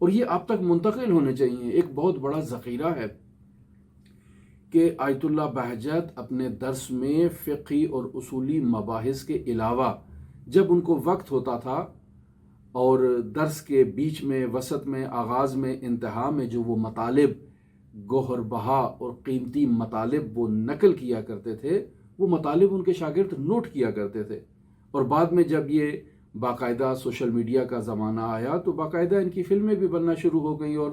اور یہ آپ تک منتقل ہونے چاہیے۔ ایک بہت بڑا ذخیرہ ہے کہ آیت اللہ بہجت اپنے درس میں فقہی اور اصولی مباحث کے علاوہ جب ان کو وقت ہوتا تھا اور درس کے بیچ میں، وسط میں، آغاز میں، انتہا میں جو وہ مطالب گوہر بہا اور قیمتی مطالب وہ نقل کیا کرتے تھے، وہ مطالب ان کے شاگرد نوٹ کیا کرتے تھے۔ اور بعد میں جب یہ باقاعدہ سوشل میڈیا کا زمانہ آیا تو باقاعدہ ان کی فلمیں بھی بننا شروع ہو گئیں اور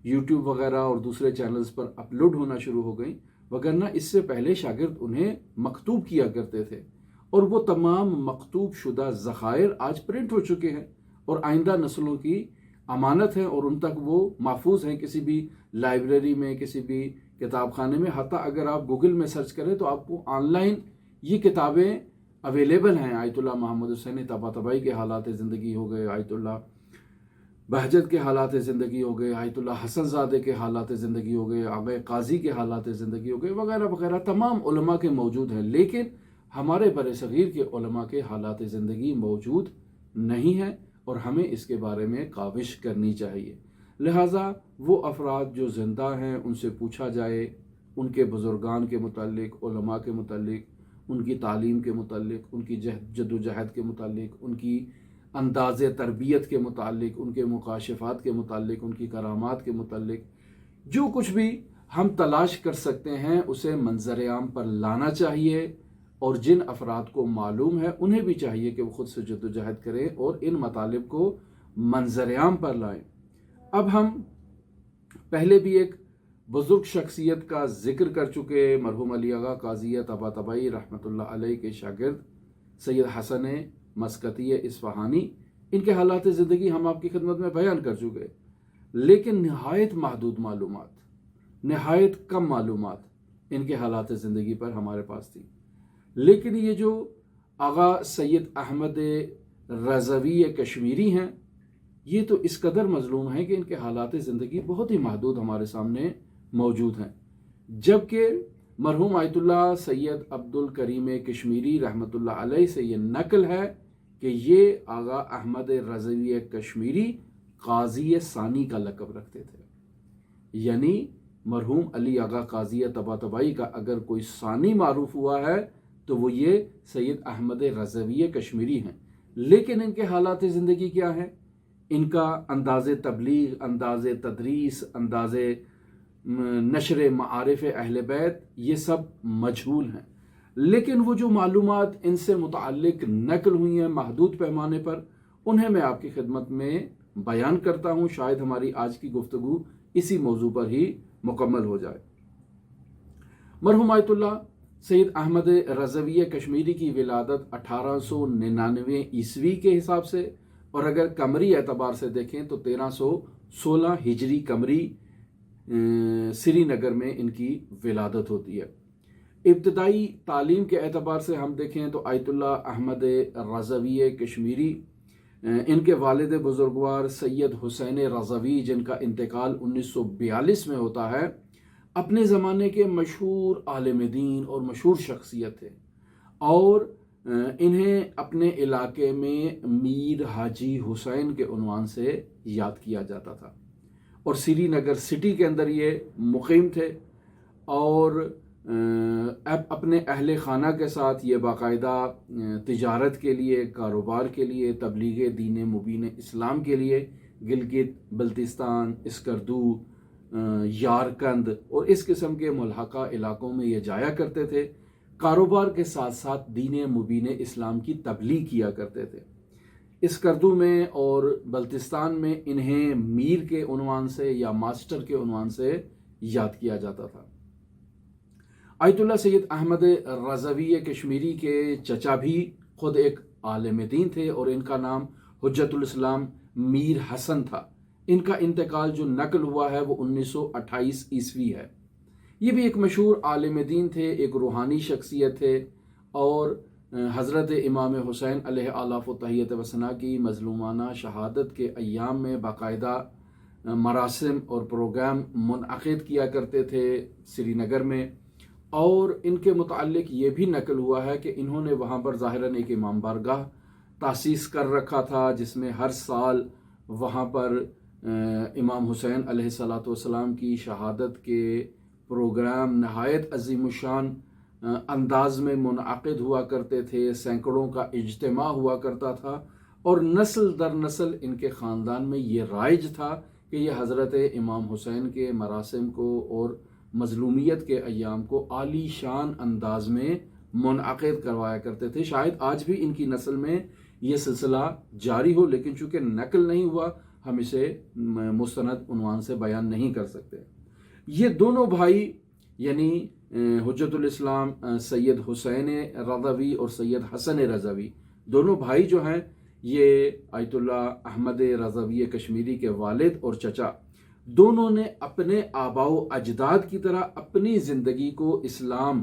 یوٹیوب وغیرہ اور دوسرے چینلز پر اپلوڈ ہونا شروع ہو گئیں، وگرنہ اس سے پہلے شاگرد انہیں مکتوب کیا کرتے تھے، اور وہ تمام مکتوب شدہ ذخائر آج پرنٹ ہو چکے ہیں اور آئندہ نسلوں کی امانت ہیں اور ان تک وہ محفوظ ہیں کسی بھی لائبریری میں، کسی بھی کتاب خانے میں۔ حتیٰ اگر آپ گوگل میں سرچ کریں تو آپ کو آن لائن یہ کتابیں اویلیبل ہیں۔ آیت اللہ محمد حسین طباطبائی کے حالات زندگی ہو گئے، آیت اللہ بہجت کے حالات زندگی ہو گئے، آیت اللہ حسن زادے کے حالات زندگی ہو گئے، آغا قاضی کے حالات زندگی ہو گئے، وغیرہ وغیرہ تمام علماء کے موجود ہیں، لیکن ہمارے بر صغیر کے علماء کے حالات زندگی موجود نہیں ہیں اور ہمیں اس کے بارے میں کاوش کرنی چاہیے۔ لہٰذا وہ افراد جو زندہ ہیں ان سے پوچھا جائے، ان کے بزرگان کے متعلق، علماء کے متعلق، ان کی تعلیم کے متعلق، ان کی جد و جہد کے متعلق، ان کی انداز تربیت کے متعلق، ان کے مکاشفات کے متعلق، ان کی کرامات کے متعلق جو کچھ بھی ہم تلاش کر سکتے ہیں اسے منظر عام پر لانا چاہیے، اور جن افراد کو معلوم ہے انہیں بھی چاہیے کہ وہ خود سے جد و جہد کریں اور ان مطالب کو منظر عام پر لائیں۔ اب ہم پہلے بھی ایک بزرگ شخصیت کا ذکر کر چکے، مرحوم علی آغا قاضی طباطبائی رحمۃ اللہ علیہ کے شاگرد سید حسن مسکتی اصفہانی، ان کے حالات زندگی ہم آپ کی خدمت میں بیان کر چکے، لیکن نہایت محدود معلومات، نہایت کم معلومات ان کے حالات زندگی پر ہمارے پاس تھی۔ لیکن یہ جو آغا سید احمد رضوی کشمیری ہیں، یہ تو اس قدر مظلوم ہیں کہ ان کے حالات زندگی بہت ہی محدود ہمارے سامنے موجود ہیں، جبکہ مرحوم آیت اللہ سید عبد الکریم کشمیری رحمۃ اللہ علیہ سے یہ نقل ہے کہ یہ آغا احمد رضوی کشمیری قاضی ثانی کا لقب رکھتے تھے، یعنی مرحوم علی آغا قاضی طباطبائی کا اگر کوئی ثانی معروف ہوا ہے تو وہ یہ سید احمد رضوی کشمیری ہیں۔ لیکن ان کے حالات زندگی کیا ہیں؟ ان کا انداز تبلیغ، انداز تدریس، انداز نشر معارف اہل بیت، یہ سب مجہول ہیں۔ لیکن وہ جو معلومات ان سے متعلق نقل ہوئی ہیں محدود پیمانے پر، انہیں میں آپ کی خدمت میں بیان کرتا ہوں، شاید ہماری آج کی گفتگو اسی موضوع پر ہی مکمل ہو جائے۔ مرحوم آیت اللہ سید احمد رضوی کشمیری کی ولادت 1899 عیسوی کے حساب سے، اور اگر قمری اعتبار سے دیکھیں تو 1316 ہجری قمری سری نگر میں ان کی ولادت ہوتی ہے۔ ابتدائی تعلیم کے اعتبار سے ہم دیکھیں تو آیت اللہ احمد رضوی کشمیری، ان کے والد بزرگوار سید حسین رضوی جن کا انتقال 1942 میں ہوتا ہے، اپنے زمانے کے مشہور عالم دین اور مشہور شخصیت تھے، اور انہیں اپنے علاقے میں میر حاجی حسین کے عنوان سے یاد کیا جاتا تھا، اور سری نگر سٹی کے اندر یہ مقیم تھے، اور اب اپنے اہل خانہ کے ساتھ یہ باقاعدہ تجارت کے لیے، کاروبار کے لیے، تبلیغ دین مبین اسلام کے لیے گلگت بلتستان، اسکردو، یارکند اور اس قسم کے ملحقہ علاقوں میں یہ جایا کرتے تھے، کاروبار کے ساتھ ساتھ دین مبین اسلام کی تبلیغ کیا کرتے تھے۔ اسکردو میں اور بلتستان میں انہیں میر کے عنوان سے یا ماسٹر کے عنوان سے یاد کیا جاتا تھا۔ آیت اللہ سید احمد رضوی کشمیری کے چچا بھی خود ایک عالم دین تھے، اور ان کا نام حجت الاسلام میر حسن تھا۔ ان کا انتقال جو نقل ہوا ہے وہ 1928 عیسوی ہے۔ یہ بھی ایک مشہور عالم دین تھے، ایک روحانی شخصیت تھے، اور حضرت امام حسین علیہ آلاف و تحیت و ثنا کی مظلومانہ شہادت کے ایام میں باقاعدہ مراسم اور پروگرام منعقد کیا کرتے تھے سری نگر میں، اور ان کے متعلق یہ بھی نقل ہوا ہے کہ انہوں نے وہاں پر ظاہراً ایک امام بارگاہ تاسیس کر رکھا تھا، جس میں ہر سال وہاں پر امام حسین علیہ الصلاۃ والسلام کی شہادت کے پروگرام نہایت عظیم الشان انداز میں منعقد ہوا کرتے تھے، سینکڑوں کا اجتماع ہوا کرتا تھا، اور نسل در نسل ان کے خاندان میں یہ رائج تھا کہ یہ حضرت امام حسین کے مراسم کو اور مظلومیت کے ایام کو عالی شان انداز میں منعقد کروایا کرتے تھے۔ شاید آج بھی ان کی نسل میں یہ سلسلہ جاری ہو، لیکن چونکہ نقل نہیں ہوا ہم اسے مستند عنوان سے بیان نہیں کر سکتے۔ یہ دونوں بھائی یعنی حجت الاسلام سید حسین رضوی اور سید حسن رضوی، دونوں بھائی جو ہیں یہ آیت اللہ احمد رضوی کشمیری کے والد اور چچا، دونوں نے اپنے آباء و اجداد کی طرح اپنی زندگی کو اسلام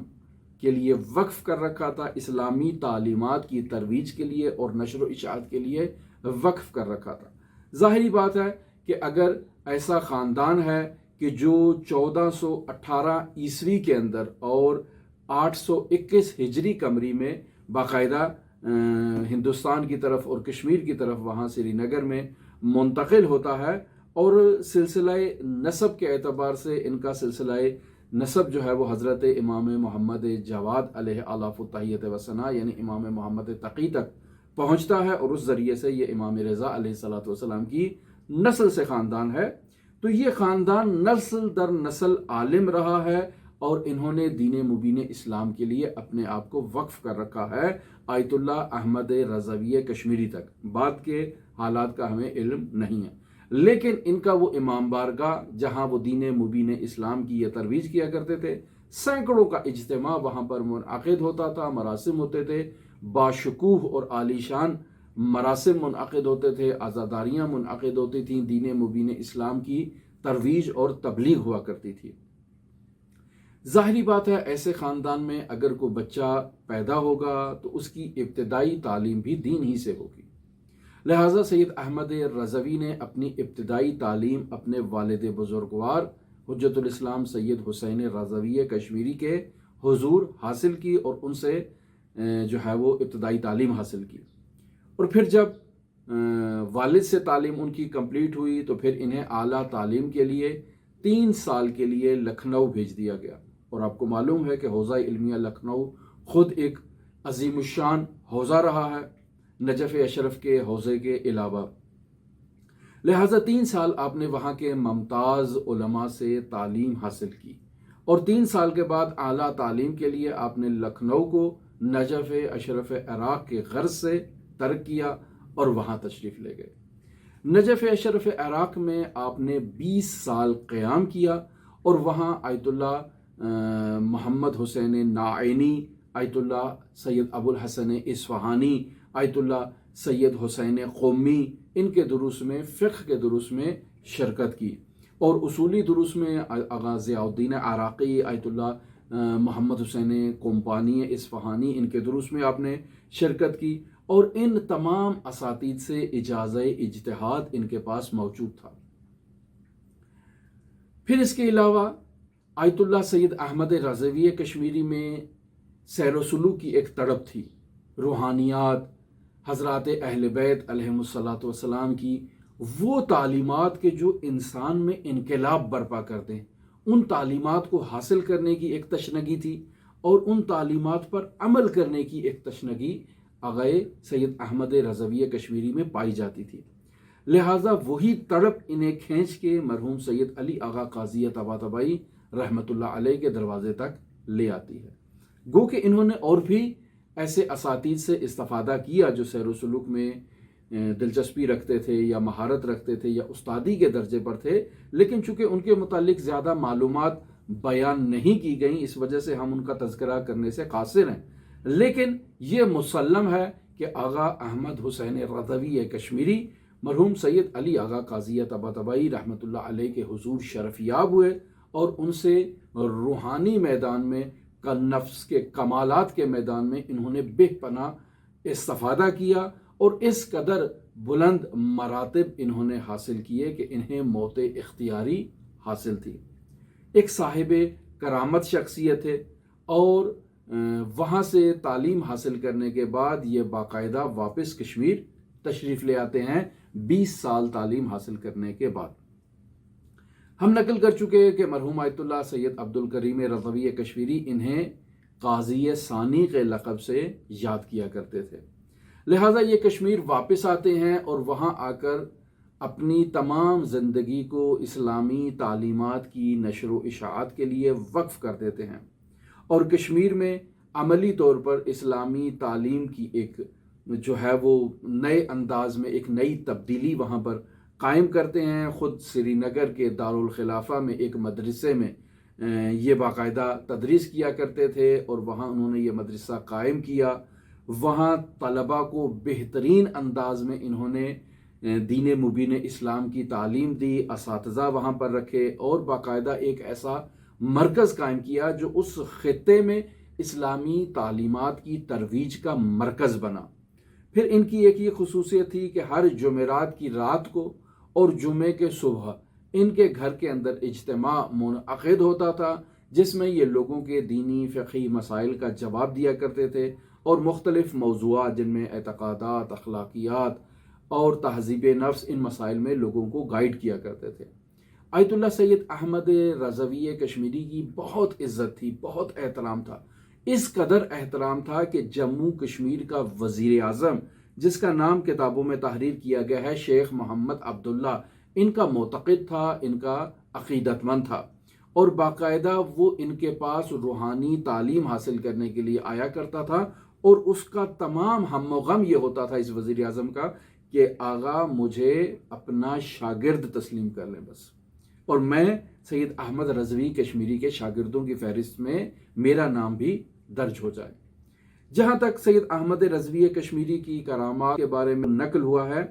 کے لیے وقف کر رکھا تھا، اسلامی تعلیمات کی ترویج کے لیے اور نشر و اشاعت کے لیے وقف کر رکھا تھا۔ ظاہری بات ہے کہ اگر ایسا خاندان ہے کہ جو 1418 عیسوی کے اندر اور 821 ہجری قمری میں باقاعدہ ہندوستان کی طرف اور کشمیر کی طرف وہاں سری نگر میں منتقل ہوتا ہے، اور سلسلہ نسب کے اعتبار سے ان کا سلسلہ نسب جو ہے وہ حضرت امام محمد جواد علیہ آلاف التحیت و ثنا یعنی امام محمد تقی تک پہنچتا ہے، اور اس ذریعے سے یہ امام رضا علیہ الصلاۃ والسلام کی نسل سے خاندان ہے۔ تو یہ خاندان نسل در نسل عالم رہا ہے، اور انہوں نے دین مبین اسلام کے لیے اپنے آپ کو وقف کر رکھا ہے آیت اللہ احمد رضوی کشمیری تک۔ بعد کے حالات کا ہمیں علم نہیں ہے، لیکن ان کا وہ امام بارگاہ جہاں وہ دین مبین اسلام کی یہ ترویج کیا کرتے تھے، سینکڑوں کا اجتماع وہاں پر منعقد ہوتا تھا، مراسم ہوتے تھے، باشکوہ اور عالی شان مراسم منعقد ہوتے تھے، عزاداریاں منعقد ہوتی تھیں، دین مبین اسلام کی ترویج اور تبلیغ ہوا کرتی تھی۔ ظاہری بات ہے ایسے خاندان میں اگر کوئی بچہ پیدا ہوگا تو اس کی ابتدائی تعلیم بھی دین ہی سے ہوگی، لہٰذا سید احمد رضوی نے اپنی ابتدائی تعلیم اپنے والد بزرگوار حجت الاسلام سید حسین رضوی کشمیری کے حضور حاصل کی، اور ان سے جو ہے وہ ابتدائی تعلیم حاصل کی، اور پھر جب والد سے تعلیم ان کی کمپلیٹ ہوئی تو پھر انہیں اعلیٰ تعلیم کے لیے 3 سال کے لیے لکھنؤ بھیج دیا گیا، اور آپ کو معلوم ہے کہ حوزہ علمیہ لکھنؤ خود ایک عظیم الشان حوزہ رہا ہے نجف اشرف کے حوزے کے علاوہ، لہٰذا 3 سال آپ نے وہاں کے ممتاز علماء سے تعلیم حاصل کی، اور 3 سال کے بعد اعلیٰ تعلیم کے لیے آپ نے لکھنؤ کو نجف اشرف عراق کے غرض سے ترک کیا اور وہاں تشریف لے گئے۔ نجف اشرف عراق میں آپ نے 20 سال قیام کیا، اور وہاں آیت اللہ محمد حسین ناعینی، آیت اللہ سید ابو الحسن اصفہانی، آیت اللہ سید حسین قومی، ان کے دروس میں فقہ کے دروس میں شرکت کی، اور اصولی دروس میں آغا ضیاء الدین عراقی، آیت اللہ محمد حسین کومپانی اصفہانی، ان کے دروس میں آپ نے شرکت کی، اور ان تمام اساتید سے اجازہ اجتہاد ان کے پاس موجود تھا۔ پھر اس کے علاوہ آیت اللہ سید احمد رضوی کشمیری میں سیر و سلوک کی ایک تڑپ تھی، روحانیات، حضرات اہل بیت علیہم الصلاۃ والسلام کی وہ تعلیمات کے جو انسان میں انقلاب برپا کر دیں، ان تعلیمات کو حاصل کرنے کی ایک تشنگی تھی، اور ان تعلیمات پر عمل کرنے کی ایک تشنگی آغائے سید احمد رضوی کشمیری میں پائی جاتی تھی، لہٰذا وہی تڑپ انہیں کھینچ کے مرحوم سید علی آغا قاضی طباطبائی رحمۃ اللہ علیہ کے دروازے تک لے آتی ہے۔ گو کہ انہوں نے اور بھی ایسے اساتید سے استفادہ کیا جو سیر و سلوک میں دلچسپی رکھتے تھے یا مہارت رکھتے تھے یا استادی کے درجے پر تھے، لیکن چونکہ ان کے متعلق زیادہ معلومات بیان نہیں کی گئیں، اس وجہ سے ہم ان کا تذکرہ کرنے سے قاصر ہیں، لیکن یہ مسلم ہے کہ آغا احمد حسین رضوی کشمیری مرحوم سید علی آغا قاضی طباطبائی رحمۃ اللہ علیہ کے حضور شرفیاب ہوئے، اور ان سے روحانی میدان میں نفس کے کمالات کے میدان میں انہوں نے بے پناہ استفادہ کیا، اور اس قدر بلند مراتب انہوں نے حاصل کیے کہ انہیں موت اختیاری حاصل تھی۔ ایک صاحب کرامت شخصیت ہے، اور وہاں سے تعلیم حاصل کرنے کے بعد یہ باقاعدہ واپس کشمیر تشریف لے آتے ہیں، 20 سال تعلیم حاصل کرنے کے بعد۔ ہم نقل کر چکے ہیں کہ مرحوم آیت اللہ سید عبد الکریم رضوی کشمیری انہیں قاضی ثانی کے لقب سے یاد کیا کرتے تھے، لہٰذا یہ کشمیر واپس آتے ہیں اور وہاں آ کر اپنی تمام زندگی کو اسلامی تعلیمات کی نشر و اشاعت کے لیے وقف کر دیتے ہیں، اور کشمیر میں عملی طور پر اسلامی تعلیم کی ایک جو ہے وہ نئے انداز میں ایک نئی تبدیلی وہاں پر قائم کرتے ہیں۔ خود سری نگر کے دارالخلافہ میں ایک مدرسے میں یہ باقاعدہ تدریس کیا کرتے تھے، اور وہاں انہوں نے یہ مدرسہ قائم کیا۔ وہاں طلباء کو بہترین انداز میں انہوں نے دین مبین اسلام کی تعلیم دی، اساتذہ وہاں پر رکھے، اور باقاعدہ ایک ایسا مرکز قائم کیا جو اس خطے میں اسلامی تعلیمات کی ترویج کا مرکز بنا۔ پھر ان کی ایک یہ خصوصیت تھی کہ ہر جمعرات کی رات کو اور جمعے کے صبح ان کے گھر کے اندر اجتماع منعقد ہوتا تھا، جس میں یہ لوگوں کے دینی فقہی مسائل کا جواب دیا کرتے تھے، اور مختلف موضوعات جن میں اعتقادات، اخلاقیات اور تہذیب نفس، ان مسائل میں لوگوں کو گائیڈ کیا کرتے تھے۔ آیت اللہ سید احمد رضوی کشمیری کی بہت عزت تھی، بہت احترام تھا، اس قدر احترام تھا کہ جموں کشمیر کا وزیر اعظم، جس کا نام کتابوں میں تحریر کیا گیا ہے، شیخ محمد عبداللہ، ان کا معتقد تھا، ان کا عقیدت مند تھا، اور باقاعدہ وہ ان کے پاس روحانی تعلیم حاصل کرنے کے لیے آیا کرتا تھا، اور اس کا تمام ہم و غم یہ ہوتا تھا اس وزیر اعظم کا کہ آغا مجھے اپنا شاگرد تسلیم کر لیں بس، اور میں سید احمد رضوی کشمیری کے شاگردوں کی فہرست میں میرا نام بھی درج ہو جائے۔ جہاں تک سید احمد رضوی کشمیری کی کرامات کے بارے میں نقل ہوا ہے،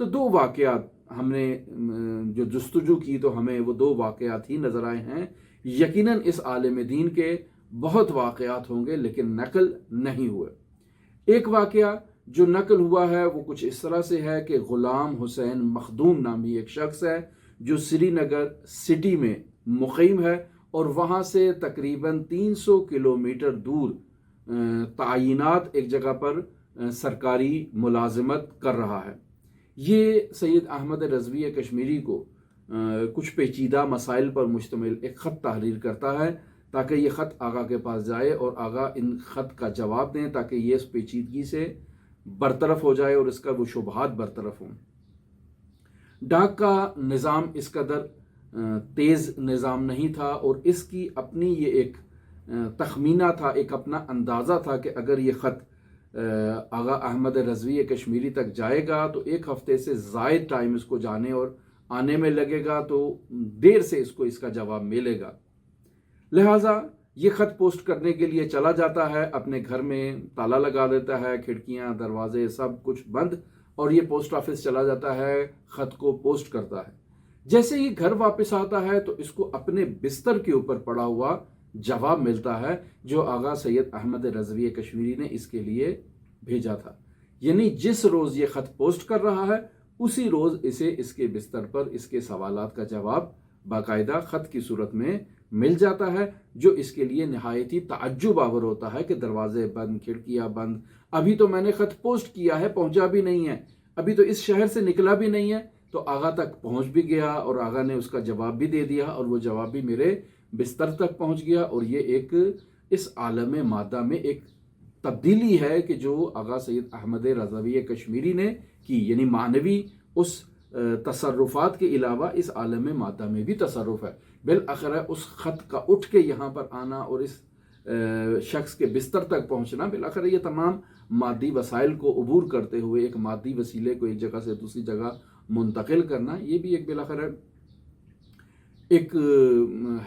تو دو واقعات ہم نے جو جستجو کی تو ہمیں وہ دو واقعات ہی نظر آئے ہیں۔ یقیناً اس عالم دین کے بہت واقعات ہوں گے لیکن نقل نہیں ہوئے۔ ایک واقعہ جو نقل ہوا ہے وہ کچھ اس طرح سے ہے کہ غلام حسین مخدوم نامی ایک شخص ہے جو سری نگر سٹی میں مقیم ہے، اور وہاں سے تقریباً 300 کلومیٹر دور تعینات ایک جگہ پر سرکاری ملازمت کر رہا ہے۔ یہ سید احمد رضوی کشمیری کو کچھ پیچیدہ مسائل پر مشتمل ایک خط تحریر کرتا ہے تاکہ یہ خط آغا کے پاس جائے اور آغا ان خط کا جواب دیں تاکہ یہ اس پیچیدگی سے برطرف ہو جائے اور اس کا وہ شبہات برطرف ہوں۔ ڈاک کا نظام اس قدر تیز نظام نہیں تھا، اور اس کی اپنی یہ ایک تخمینہ تھا، ایک اپنا اندازہ تھا کہ اگر یہ خط آغا احمد رضوی کشمیری تک جائے گا تو ایک ہفتے سے زائد ٹائم اس کو جانے اور آنے میں لگے گا، تو دیر سے اس کا جواب ملے گا۔ لہٰذا یہ خط پوسٹ کرنے کے لیے چلا جاتا ہے، اپنے گھر میں تالا لگا دیتا ہے، کھڑکیاں دروازے سب کچھ بند، اور یہ پوسٹ آفس چلا جاتا ہے، خط کو پوسٹ کرتا ہے۔ جیسے ہی گھر واپس آتا ہے تو اس کو اپنے بستر کے اوپر پڑا ہوا جواب ملتا ہے جو آغا سید احمد رضوی کشمیری نے اس کے لیے بھیجا تھا، یعنی جس روز یہ خط پوسٹ کر رہا ہے اسی روز اسے اس کے بستر پر اس کے سوالات کا جواب باقاعدہ خط کی صورت میں مل جاتا ہے، جو اس کے لیے نہایت ہی تعجب آور ہوتا ہے کہ دروازے بند، کھڑکیاں بند، ابھی تو میں نے خط پوسٹ کیا ہے، پہنچا بھی نہیں ہے، ابھی تو اس شہر سے نکلا بھی نہیں ہے، تو آغا تک پہنچ بھی گیا اور آغا نے اس کا جواب بھی دے دیا، اور وہ جواب بھی میرے بستر تک پہنچ گیا۔ اور یہ ایک اس عالم مادہ میں ایک تبدیلی ہے کہ جو آغا سید احمد رضوی کشمیری نے کی، یعنی معنوی اس تصرفات کے علاوہ اس عالم مادہ میں بھی تصرف ہے۔ بالآخر اس خط کا اٹھ کے یہاں پر آنا اور اس شخص کے بستر تک پہنچنا، بالآخر یہ تمام مادی وسائل کو عبور کرتے ہوئے ایک مادی وسیلے کو ایک جگہ سے دوسری جگہ منتقل کرنا، یہ بھی ایک بالآخر ایک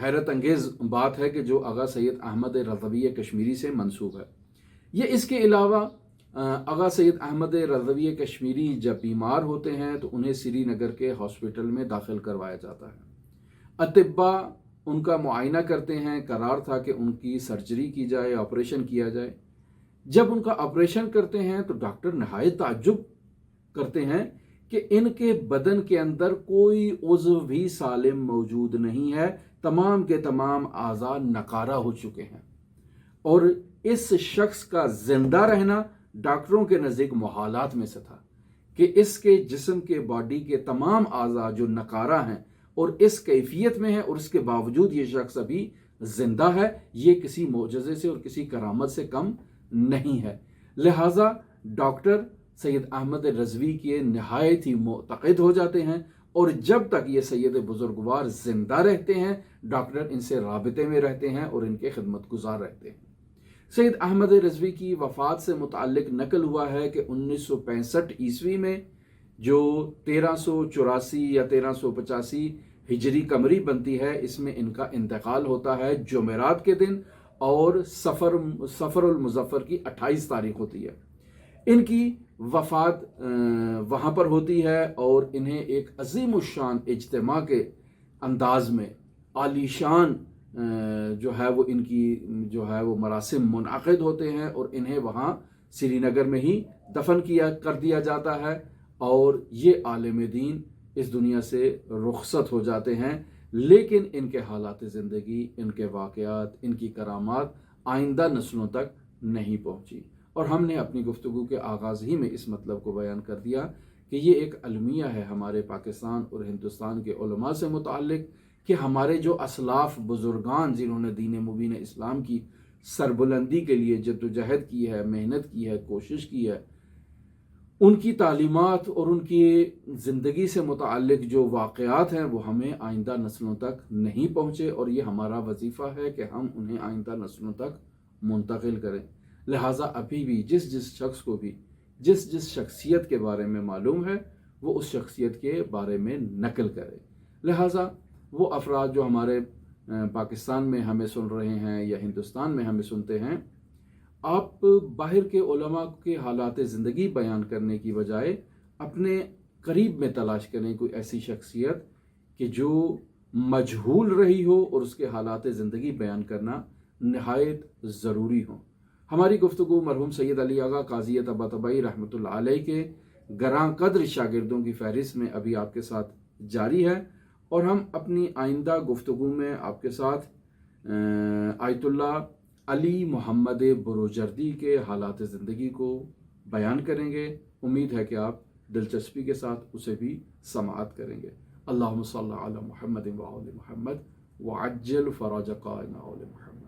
حیرت انگیز بات ہے کہ جو آغا سید احمد رضوی کشمیری سے منسوب ہے۔ یہ اس کے علاوہ آغا سید احمد رضوی کشمیری جب بیمار ہوتے ہیں تو انہیں سری نگر کے ہاسپٹل میں داخل کروایا جاتا ہے۔ اطباء ان کا معائنہ کرتے ہیں، قرار تھا کہ ان کی سرجری کی جائے، آپریشن کیا جائے۔ جب ان کا آپریشن کرتے ہیں تو ڈاکٹر نہایت تعجب کرتے ہیں کہ ان کے بدن کے اندر کوئی عضو بھی سالم موجود نہیں ہے، تمام کے تمام اعضاء نکارہ ہو چکے ہیں، اور اس شخص کا زندہ رہنا ڈاکٹروں کے نزدیک محالات میں سے تھا۔ کہ اس کے جسم کے باڈی کے تمام اعضاء جو نقارہ ہیں اور اس کیفیت میں ہے، اور اس کے باوجود یہ شخص ابھی زندہ ہے، یہ کسی معجزے سے اور کسی کرامت سے کم نہیں ہے۔ لہٰذا ڈاکٹر سید احمد رضوی کے نہایت ہی معتقد ہو جاتے ہیں، اور جب تک یہ سید بزرگوار زندہ رہتے ہیں ڈاکٹر ان سے رابطے میں رہتے ہیں اور ان کے خدمت گزار رہتے ہیں۔ سید احمد رضوی کی وفات سے متعلق نقل ہوا ہے کہ 1965 میں جو 1384 یا 1385 ہجری قمری بنتی ہے، اس میں ان کا انتقال ہوتا ہے جمعرات کے دن، اور سفر المظفر کی 28 تاریخ ہوتی ہے۔ ان کی وفات وہاں پر ہوتی ہے، اور انہیں ایک عظیم الشان اجتماع کے انداز میں عالی شان جو ہے وہ ان کی جو ہے وہ مراسم منعقد ہوتے ہیں، اور انہیں وہاں سری نگر میں ہی دفن کر دیا جاتا ہے، اور یہ عالم دین اس دنیا سے رخصت ہو جاتے ہیں۔ لیکن ان کے حالات زندگی، ان کے واقعات، ان کی کرامات آئندہ نسلوں تک نہیں پہنچی، اور ہم نے اپنی گفتگو کے آغاز ہی میں اس مطلب کو بیان کر دیا کہ یہ ایک المیہ ہے ہمارے پاکستان اور ہندوستان کے علماء سے متعلق، کہ ہمارے جو اسلاف بزرگان جنہوں نے دین مبین اسلام کی سربلندی کے لیے جد و جہد کی ہے، محنت کی ہے، کوشش کی ہے، ان کی تعلیمات اور ان کی زندگی سے متعلق جو واقعات ہیں وہ ہمیں آئندہ نسلوں تک نہیں پہنچے، اور یہ ہمارا وظیفہ ہے کہ ہم انہیں آئندہ نسلوں تک منتقل کریں۔ لہٰذا ابھی بھی جس شخص کو بھی جس شخصیت کے بارے میں معلوم ہے وہ اس شخصیت کے بارے میں نقل کرے۔ لہٰذا وہ افراد جو ہمارے پاکستان میں ہمیں سن رہے ہیں یا ہندوستان میں ہمیں سنتے ہیں، آپ باہر کے علماء کے حالات زندگی بیان کرنے کی بجائے اپنے قریب میں تلاش کریں کوئی ایسی شخصیت کہ جو مجہول رہی ہو، اور اس کے حالات زندگی بیان کرنا نہایت ضروری ہو۔ ہماری گفتگو مرحوم سید علی آغا قاضی طباطبائی رحمۃ اللہ علیہ کے گراں قدر شاگردوں کی فہرست میں ابھی آپ کے ساتھ جاری ہے، اور ہم اپنی آئندہ گفتگو میں آپ کے ساتھ آیت اللہ علی محمد بروجردی کے حالات زندگی کو بیان کریں گے۔ امید ہے کہ آپ دلچسپی کے ساتھ اسے بھی سماعت کریں گے۔ اللہم صلی علی محمد و آل محمد وعجل فرج قائنا آل محمد۔